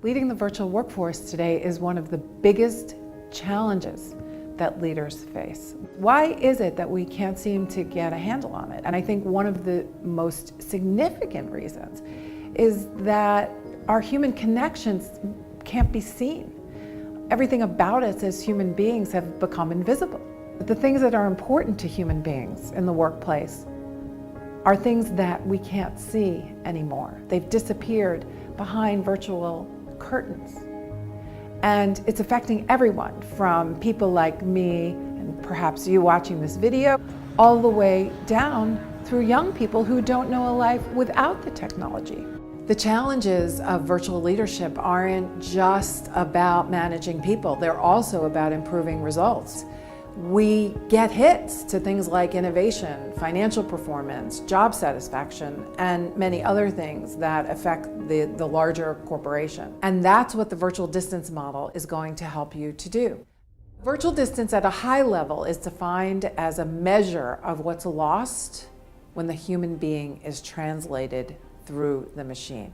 Leading the virtual workforce today is one of the biggest challenges that leaders face. Why is it that we can't seem to get a handle on it? And I think one of the most significant reasons is that our human connections can't be seen. Everything about us as human beings have become invisible. The things that are important to human beings in the workplace are things that we can't see anymore. They've disappeared behind virtual curtains. And it's affecting everyone, from people like me and perhaps you watching this video, all the way down through young people who don't know a life without the technology. The challenges of virtual leadership aren't just about managing people, they're also about improving results. We get hits to things like innovation, financial performance, job satisfaction, and many other things that affect the larger corporation. And that's what the virtual distance model is going to help you to do. Virtual distance at a high level is defined as a measure of what's lost when the human being is translated through the machine.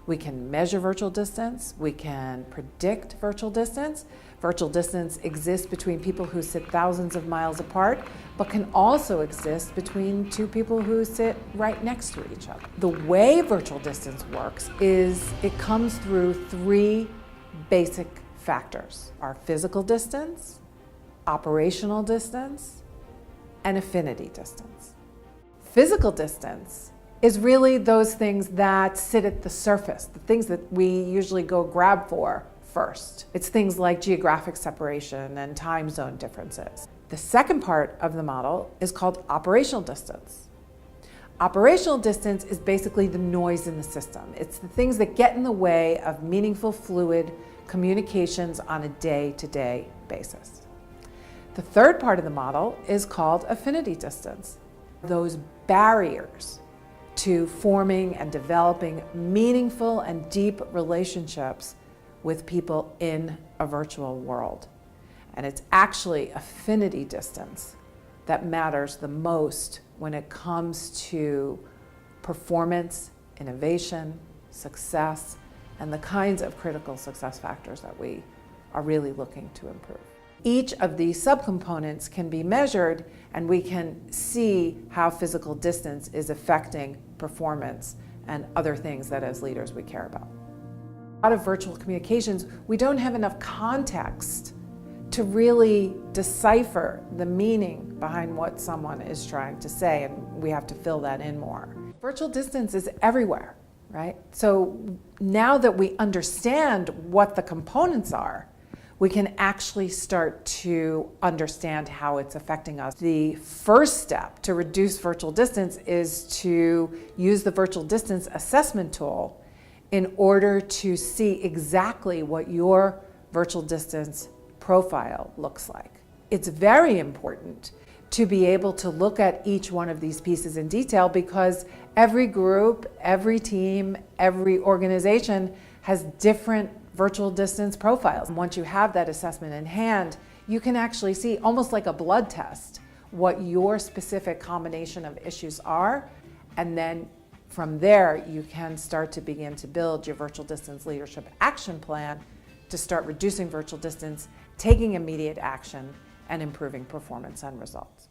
We can measure virtual distance, we can predict virtual distance. Virtual distance exists between people who sit thousands of miles apart, but can also exist between two people who sit right next to each other. The way virtual distance works is it comes through three basic factors: our physical distance, operational distance, and affinity distance. Physical distance is really those things that sit at the surface, the things that we usually go grab for first. It's things like geographic separation and time zone differences. The second part of the model is called operational distance. Operational distance is basically the noise in the system. It's the things that get in the way of meaningful, fluid communications on a day-to-day basis. The third part of the model is called affinity distance. Those barriers to forming and developing meaningful and deep relationships with people in a virtual world. And it's actually affinity distance that matters the most when it comes to performance, innovation, success, and the kinds of critical success factors that we are really looking to improve. Each of these subcomponents can be measured, and we can see how physical distance is affecting performance and other things that as leaders we care about. A lot of virtual communications, we don't have enough context to really decipher the meaning behind what someone is trying to say, and we have to fill that in more. Virtual distance is everywhere, right? So now that we understand what the components are, we can actually start to understand how it's affecting us. The first step to reduce virtual distance is to use the virtual distance assessment tool in order to see exactly what your virtual distance profile looks like. It's very important to be able to look at each one of these pieces in detail, because every group, every team, every organization has different virtual distance profiles. Once you have that assessment in hand, you can actually see, almost like a blood test, what your specific combination of issues are, and then from there you can start to begin to build your virtual distance leadership action plan to start reducing virtual distance, taking immediate action, and improving performance and results.